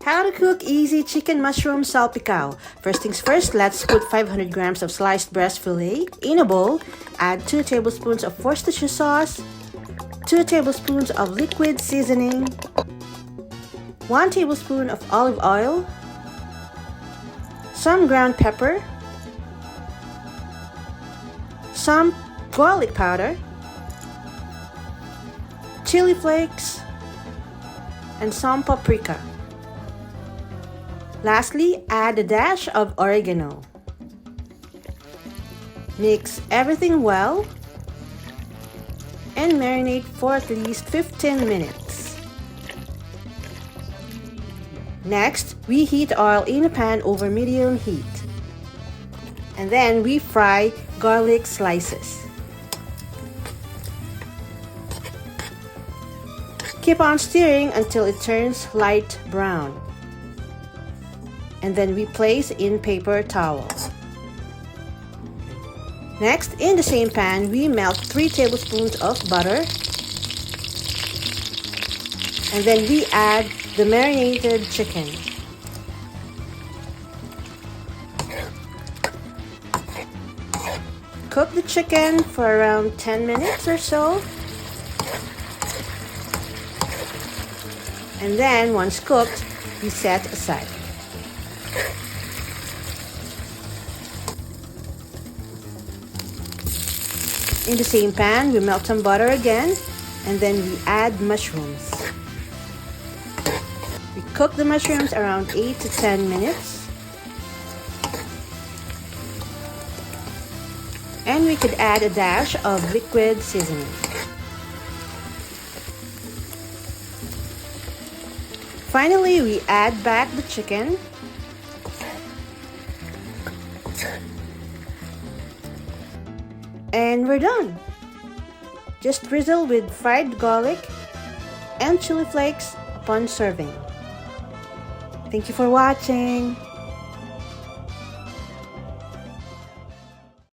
How to cook easy chicken mushroom salpicao. First things first, let's put 500 grams of sliced breast fillet in a bowl. Add 2 tablespoons of Worcestershire sauce, 2 tablespoons of liquid seasoning, 1 tablespoon of olive oil, some ground pepper, some garlic powder, chili flakes, and some paprika. Lastly, add a dash of oregano. Mix everything well and marinate for at least 15 minutes. Next, we heat oil in a pan over medium heat. And then we fry garlic slices. Keep on stirring until it turns light brown. And then we place in paper towel. Next, in the same pan, we melt 3 tablespoons of butter. And then we add the marinated chicken. Cook the chicken for around 10 minutes or so. And then, once cooked, we set aside. In the same pan, we melt some butter again, and then we add mushrooms. We cook the mushrooms around 8 to 10 minutes. And we could add a dash of liquid seasoning. Finally, we add back the chicken. And we're done. Just drizzle with fried garlic and chili flakes upon serving. Thank you for watching.